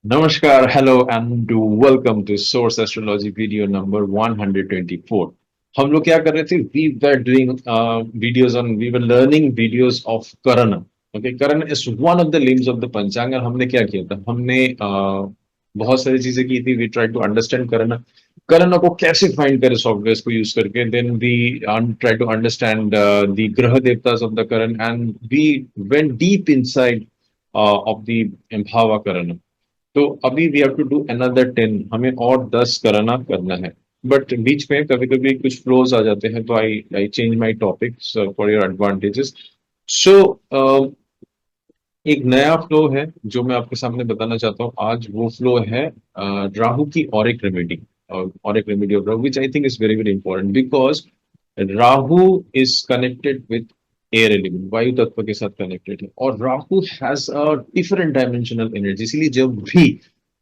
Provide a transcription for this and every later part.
Namaskar, hello and welcome to Source Astrology video number 124. हम लोग क्या कर रहे थे? We were doing videos on, we were learning videos of Karana. Okay, Karana is one of the limbs of the Panchanga. हमने क्या किया था? हमने बहुत सारी चीजें की थी. We tried to understand Karana. Karana को कैसे फाइंड करें सॉफ्टवेयर को यूज करके? Then we try to understand the ग्रह देवतास of the Karana and we went deep inside of the Bhava Karana. तो अभी we have to do another 10, हमें और 10 करना है. बट बीच में कभी कभी कुछ फ्लोज आ जाते हैं, तो I I change my topic for your advantages. So एक नया फ्लो है जो मैं आपके सामने बताना चाहता हूँ आज. वो फ्लो है राहु की और एक remedy of Rahu, which I think is very very important because Rahu is connected with air element, वायु तत्व के साथ कनेक्टेड है, और Rahu has a different dimensional energy. इसीलिए जब भी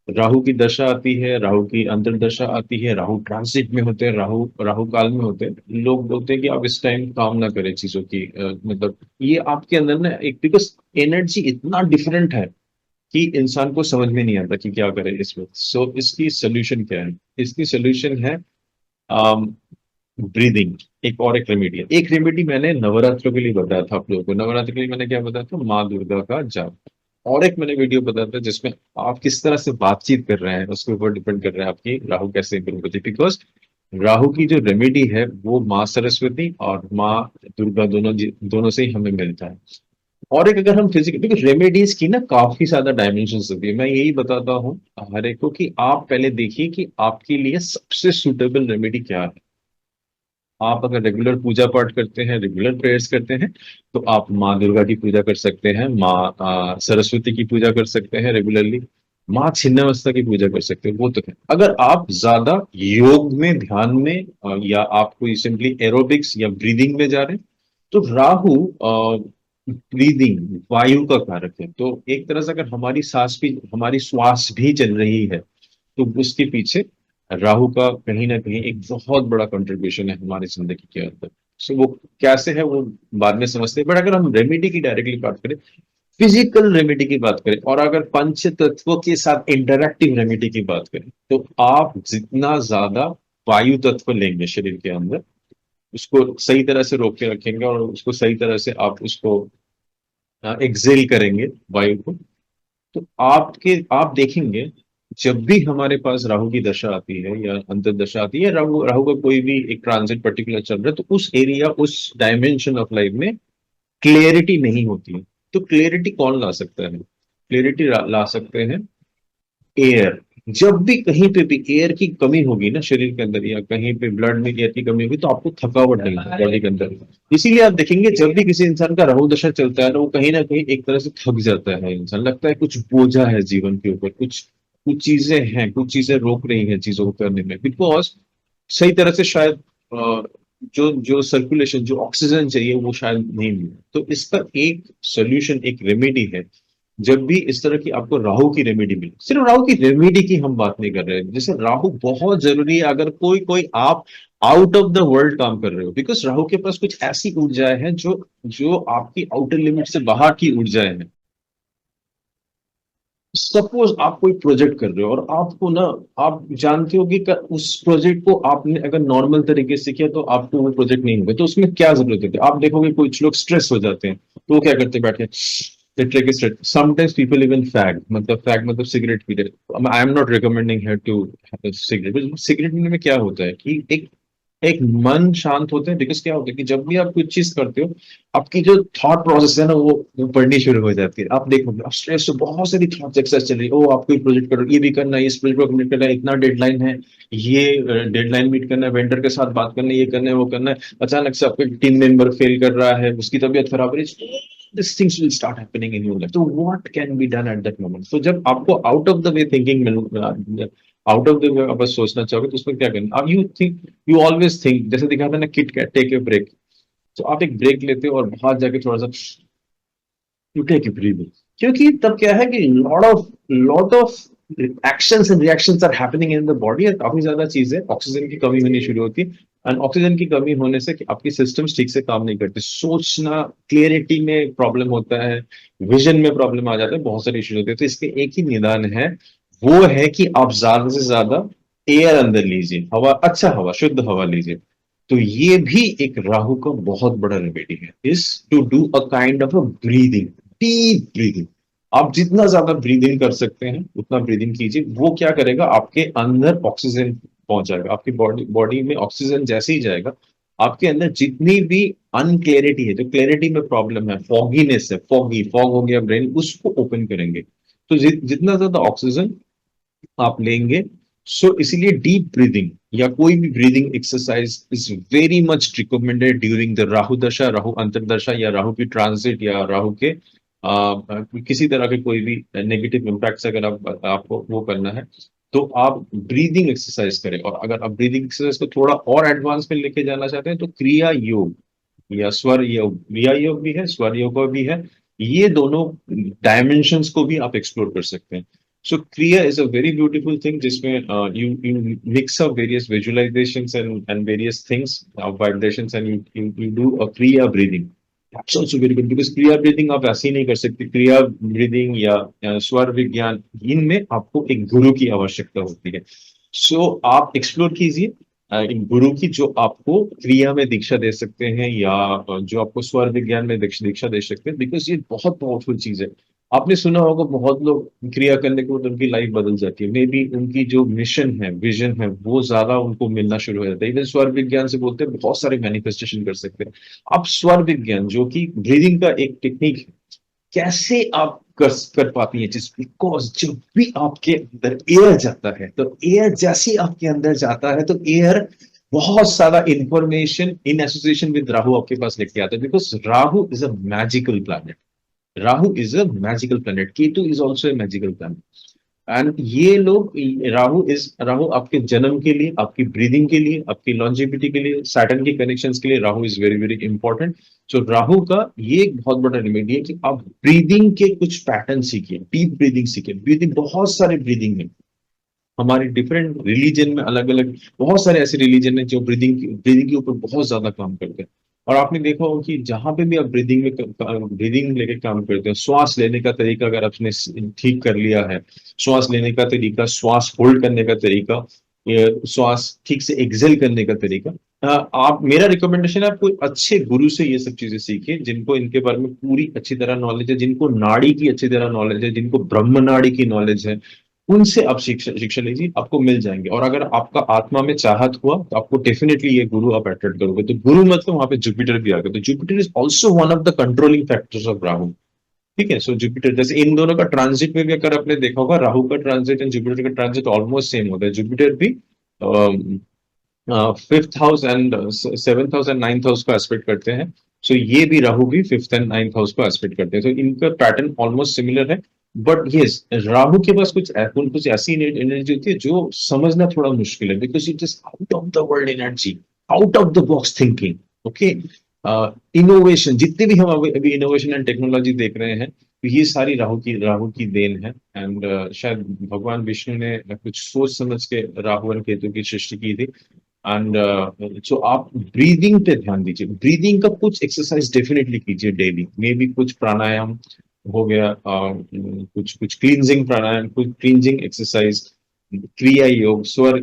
राहु की दशा आती है, राहु की अंतर्दशा आती है, राहु ट्रांसिट में होते हैं, राहु राहु काल में होते हैं, लोग बोलते हैं कि आप इस टाइम काम ना करें चीजों की. मतलब ये आपके अंदर ना एक, बिकॉज एनर्जी इतना डिफरेंट है कि इंसान को समझ में नहीं आता कि क्या करे इस वक्त. सो इसकी सोल्यूशन क्या है? इसकी सोल्यूशन है ब्रीदिंग. एक रेमेडी है. एक रेमेडी मैंने नवरात्रों के लिए बताया था आप लोगों को. नवरात्र के लिए मैंने क्या बताया था? माँ दुर्गा का जाप. और एक मैंने वीडियो बताया था जिसमें आप किस तरह से बातचीत कर रहे हैं उसके ऊपर डिपेंड कर रहा है आपकी राहु कैसे इंप्रूव होती है. बिकॉज राहु की जो रेमेडी है वो माँ सरस्वती और माँ दुर्गा दोनों से ही हमें मिलता है. और एक, अगर हम फिजिकल, क्योंकि रेमेडीज की ना काफी ज्यादा डायमेंशन होती है, मैं यही बताता हूँ हर एक को कि आप पहले देखिए कि आपके लिए सबसे सुटेबल रेमेडी क्या है. आप अगर रेगुलर पूजा पाठ करते हैं, रेगुलर प्रेयर्स करते हैं, तो आप माँ दुर्गा की पूजा कर सकते हैं, माँ सरस्वती की पूजा कर सकते हैं रेगुलरली, माँ छिन्नमस्ता की पूजा कर सकते हैं. वो तो है. अगर आप ज्यादा योग में, ध्यान में, या आप कोई सिंपली एरोबिक्स या ब्रीदिंग में जा रहे हैं, तो राहु ब्रीदिंग, वायु का कारक है. तो एक तरह से अगर हमारी श्वास भी चल रही है, तो उसके पीछे राहु का कहीं ना कहीं एक बहुत बड़ा कंट्रीब्यूशन है हमारी जिंदगी के अंदर. सो वो कैसे है वो बाद में समझते हैं. बट अगर हम रेमेडी की डायरेक्टली बात करें, फिजिकल रेमेडी की बात करें, और अगर पंच तत्वों के साथ इंटरैक्टिव रेमेडी की बात करें, तो आप जितना ज्यादा वायु तत्व लेंगे शरीर के अंदर, उसको सही तरह से रोक के रखेंगे और उसको सही तरह से आप उसको एक्सेल करेंगे वायु को, तो आप देखेंगे जब भी हमारे पास राहु की दशा आती है या अंतर्दशा आती है, राहु राहु का कोई भी एक ट्रांजिट पर्टिकुलर चल रहा है, तो उस एरिया, उस डायमेंशन ऑफ लाइफ में क्लियरिटी नहीं होती है. तो क्लियरिटी कौन ला सकता है? क्लियरिटी ला सकते हैं एयर. जब भी कहीं पे भी एयर की कमी होगी ना शरीर के अंदर, या कहीं पे ब्लड में एयर की कमी होगी, तो आपको थकावट नहीं होगी बॉडी के अंदर. इसीलिए आप देखेंगे जब भी किसी इंसान का राहु दशा चलता है ना, वो कहीं ना कहीं एक तरह से थक जाता है. इंसान लगता है कुछ बोझा है जीवन के ऊपर, कुछ कुछ चीजें हैं, कुछ चीजें रोक रही हैं चीजों को करने में, बिकॉज सही तरह से शायद जो जो सर्कुलेशन, जो ऑक्सीजन चाहिए वो शायद नहीं मिले. तो इसका एक सोल्यूशन, एक रेमेडी है. जब भी इस तरह की आपको राहु की रेमेडी मिले, सिर्फ राहु की रेमेडी की हम बात नहीं कर रहे हैं, जैसे राहु बहुत जरूरी है अगर कोई कोई आप आउट ऑफ द वर्ल्ड काम कर रहे हो, बिकॉज राहु के पास कुछ ऐसी ऊर्जाएं हैं जो जो आपकी आउटर लिमिट से बाहर की ऊर्जाएं हैं. सपोज आप कोई प्रोजेक्ट कर रहे हो और आपको ना, आप जानते हो कि उस प्रोजेक्ट को आपने अगर नॉर्मल तरीके से किया तो आपको वो प्रोजेक्ट नहीं होगा, तो उसमें क्या जरूरत है? आप देखोगे कुछ लोग स्ट्रेस हो जाते हैं, तो वो क्या करते हैं? बैठ के समटाइम्स पीपल इवन फैग मतलब सिगरेट पी रहे. I am not recommending here to cigarette. Cigarette पीने में क्या होता है कि एक एक मन शांत होते हैं. बिकॉज क्या होता है कि जब भी आप कुछ चीज करते हो, आपकी जो थॉट प्रोसेस है ना, वो बढ़नी शुरू हो जाती है. आप देखो, आप स्ट्रेस से बहुत सारी थॉट्स एक्सेस चल रही है. ओ, आपको प्रोजेक्ट करो, ये भी करना है, इस प्रोजेक्ट को कंप्लीट करना है, इतना डेडलाइन है, ये डेडलाइन मीट करना है, वेंडर के साथ बात करना है, ये करना है, वो करना है. अचानक से आपका टीम मेंबर फेल कर रहा है, उसकी तबीयत खराब हो रही है. These things will start happening in your life. So what can be done at that moment? So जब आपको out of the way thinking mill, out of the way आप बस सोचना चाहोगे, तो उसमें क्या करना? अब यू ऑलवेज थिंक, जैसे दिखा था ना Kit Kat, take a break. तो आप एक ब्रेक लेते हो और बाहर जाके थोड़ा सा यू टेक ए ब्रीथ. क्योंकि तब क्या है कि lot of actions and reactions are happening in the body, और काफी ज्यादा चीजें, ऑक्सीजन की कमी होनी शुरू होती है. एंड ऑक्सीजन की कमी होने से कि आपकी सिस्टम्स ठीक से काम नहीं करते, सोचना, क्लियरिटी में प्रॉब्लम होता है, विजन में प्रॉब्लम आ जाता है, बहुत सारे इश्यूज होते हैं. तो इसके एक ही निदान है, वो है कि आप ज्यादा से ज्यादा एयर अंदर लीजिए, हवा, अच्छा हवा, शुद्ध हवा लीजिए। तो ये भी एक राहु का बहुत बड़ा रेमेडी है, is to do a kind of a breathing, deep breathing. आप जितना ज्यादा ब्रीदिंग कर सकते हैं उतना ब्रीदिंग कीजिए। वो क्या करेगा, आपके अंदर ऑक्सीजन पहुंचाएगा, आपकी बॉडी बॉडी में ऑक्सीजन जैसे ही जाएगा, आपके अंदर जितनी भी अनक्लैरिटी है, जो क्लैरिटी में प्रॉब्लम है, फॉगीनेस है, फॉग हो गया ब्रेन, उसको ओपन करेंगे। तो जितना ज्यादा ऑक्सीजन आप लेंगे, सो इसीलिए डीप ब्रीदिंग या कोई भी breathing exercise is very much recommended during the Rahu दशा, राहु अंतरदशा, या राहु की ट्रांजिट, या राहु के किसी तरह के कोई भी नेगेटिव इम्पैक्ट्स अगर आपको वो करना है, तो आप ब्रीदिंग एक्सरसाइज करें। और अगर आप ब्रीदिंग एक्सरसाइज को थोड़ा और एडवांस में लेके जाना चाहते हैं, तो क्रिया योग या स्वर योग, क्रिया योग भी है, स्वर योग भी है। ये दोनों डायमेंशंस को भी आप एक्सप्लोर कर सकते हैं। So Kriya is a very beautiful thing जिसमें you mix up various visualizations and various things, vibrations, and you do a Kriya breathing. That's also very good because Kriya breathing आप ऐसे ही नहीं कर सकते। Kriya breathing या स्वर विज्ञान, इनमें आपको एक गुरु की आवश्यकता होती है। सो आप एक्सप्लोर कीजिए इन गुरु की, जो आपको क्रिया में दीक्षा दे सकते हैं, या जो आपको स्वर विज्ञान में दीक्षा दे सकते हैं, बिकॉज ये बहुत पावरफुल चीज है। आपने सुना होगा बहुत लोग क्रिया करने के बाद उनकी लाइफ बदल जाती है, मे बी उनकी जो मिशन है, विजन है, वो ज्यादा उनको मिलना शुरू हो जाता है। इवन स्वर विज्ञान से बोलते हैं बहुत सारे मैनिफेस्टेशन कर सकते हैं। अब स्वर विज्ञान जो कि ब्रीदिंग का एक टेक्निक है, कैसे आप कर पाती है चीज, बिकॉज जब भी आपके अंदर एयर जाता है, तो एयर जैसे ही आपके अंदर जाता है, तो एयर बहुत सारा information in association with Rahu आपके पास लेके आता है, because Rahu is a magical planet. Rahu is a magical planet, Ketu is also a magical planet. And ये लोग, राहु आपके जन्म के लिए, आपकी ब्रीदिंग के लिए, आपकी लॉन्जिविटी के लिए, सैटर्न के कनेक्शंस के लिए Rahu is very very important. So Rahu का ये एक बहुत बड़ा रेमेडी है कि आप ब्रीदिंग के कुछ पैटर्न सीखिए, डीप ब्रीदिंग सीखिए। ब्रीदिंग, बहुत सारे ब्रीदिंग है हमारे डिफरेंट रिलीजन में, अलग अलग बहुत सारे ऐसे रिलीजन है जो ब्रीदिंग के ऊपर बहुत ज्यादा काम करते हैं। और आपने देखा होगा कि जहां पे भी आप ब्रीदिंग लेके काम करते हैं, श्वास लेने का तरीका अगर आपने ठीक कर लिया है, श्वास लेने का तरीका, श्वास होल्ड करने का तरीका, श्वास ठीक से एक्सेल करने का तरीका, आप, मेरा रिकमेंडेशन है आप कोई अच्छे गुरु से ये सब चीजें सीखिए, जिनको इनके बारे में पूरी अच्छी तरह नॉलेज है, जिनको नाड़ी की अच्छी तरह नॉलेज है, जिनको ब्रह्म नाड़ी की नॉलेज है, उनसे आप शिक्षा शिक्षा लीजिए, आपको मिल जाएंगे। और अगर आपका आत्मा में चाहत हुआ, तो आपको डेफिनेटली ये गुरु आप अट्रैक्ट करोगे। तो गुरु मतलब वहां पे जुपिटर भी आ गया, तो Jupiter is also one of the controlling factors of Rahu. ठीक है, सो जुपिटर, जैसे इन दोनों का ट्रांजिट में भी अगर आपने देखा होगा, राहु का ट्रांजिट एंड जुपिटर का ट्रांजिट ऑलमोस्ट सेम होता है। जुपिटर भी fifth house and seventh house and ninth house को एस्पेक्ट करते हैं। सो ये भी, राहु भी फिफ्थ एंड नाइन्थ हाउस को एस्पेक्ट करते हैं, तो इनका पैटर्न ऑलमोस्ट सिमिलर है। बट यस, राहु के पास कुछ ऐसी एनर्जी होती है जो समझना थोड़ा मुश्किल है, because it is out of the world energy, out of the box thinking. Okay, innovation, जितने भी हम अभी इनोवेशन एंड टेक्नोलॉजी देख रहे हैं, तो ये सारी राहु की देन है। एंड शायद भगवान विष्णु ने कुछ सोच समझ के राहु और केतु की सृष्टि की थी। एंड सो आप ब्रीदिंग पे ध्यान दीजिए, ब्रीदिंग का कुछ एक्सरसाइज डेफिनेटली कीजिए डेली, मे बी कुछ प्राणायाम हो गया, कुछ कुछ क्लींजिंग प्राणायाम, कुछ क्लींजिंग एक्सरसाइज, क्रिया योग, स्वर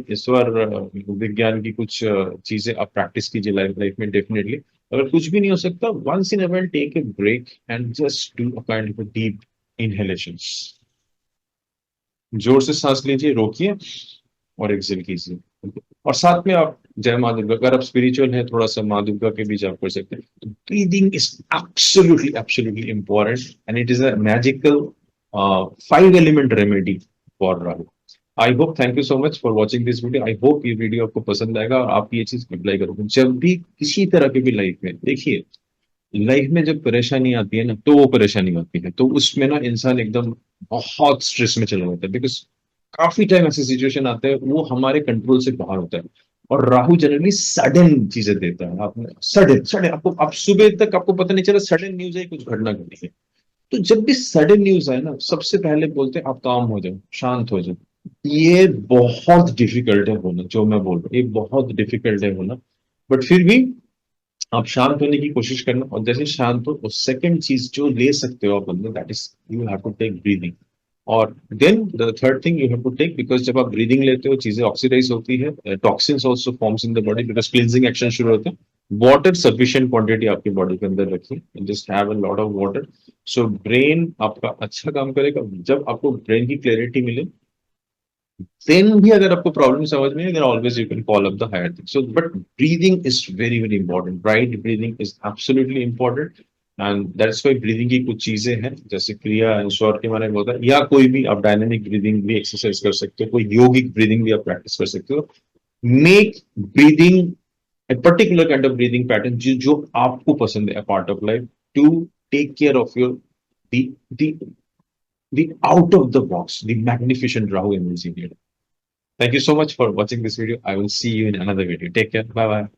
विज्ञान की कुछ चीजें आप प्रैक्टिस कीजिए लाइफ लाइफ में डेफिनेटली। अगर कुछ भी नहीं हो सकता, once in a while take a break and just do a kind of deep inhalations. जोर से सांस लीजिए, रोकिए और एक्सेल कीजिए। और साथ में आप जय माँ दुर्गा, अगर आप स्पिरिचुअल है थोड़ा सा, माँ दुर्गा के भी जाप कर सकते हैं। तो breathing is absolutely absolutely important, and it is a magical 5 element remedy for Rahu. I hope, thank you so much for watching this video. I hope ये वीडियो आपको पसंद आएगा और आप ये चीज अप्लाई करोगे जब भी किसी तरह की भी लाइफ में। देखिए, लाइफ में जब परेशानी आती है ना, तो वो परेशानी आती है, तो उसमें ना इंसान एकदम बहुत स्ट्रेस में चला जाता है, बिकॉज काफी टाइम ऐसे सिचुएशन आते हैं वो हमारे कंट्रोल से बाहर होता है। और राहु जनरली सडन चीजें देता है, आपने सडन सडन, आपको आप सुबह तक आपको पता नहीं चला, सडन न्यूज है, कुछ घटना घटी है। तो जब भी सडन न्यूज आए ना, सबसे पहले बोलते हैं आप काम हो जाओ, शांत हो जाओ। ये बहुत डिफिकल्ट है होना, जो मैं बोल रहा हूँ ये बहुत डिफिकल्ट है होना। बट फिर भी आप शांत होने की कोशिश करना, और जैसे शांत हो, और सेकंड चीज जो ले सकते हो आप अंदर, that is you have to take breathing. और then the third thing you have to take, because जब आप ब्रीदिंग लेते हो चीजें ऑक्सीडाइज होती है, toxins also forms in the body, because cleansing action शुरू होता है। वाटर सफिशिएंट क्वांटिटी आपकी बॉडी के अंदर रखिए, just have a lot of water. So brain आपका अच्छा काम करेगा। जब आपको ब्रेन की क्लैरिटी मिले, देन भी अगर आपको प्रॉब्लम समझ में, then always you can call up the higher thing. So but breathing is very very important, right breathing is absolutely important. And that's why breathing की कुछ चीजें हैं, जैसे क्रिया श्योर के बारे में होता है, या कोई भी आप डायनेमिक ब्रीदिंग भी एक्सरसाइज कर सकते हो, कोई योगिक ब्रीदिंग भी आप प्रैक्टिस कर सकते हो। Make breathing a particular kind of breathing pattern जो आपको पसंद है, a part of life, to take care of your the the the out of the box, the magnificent Rahu energy. Thank you so much for watching this video. I will see you in another video. Take care. Bye bye.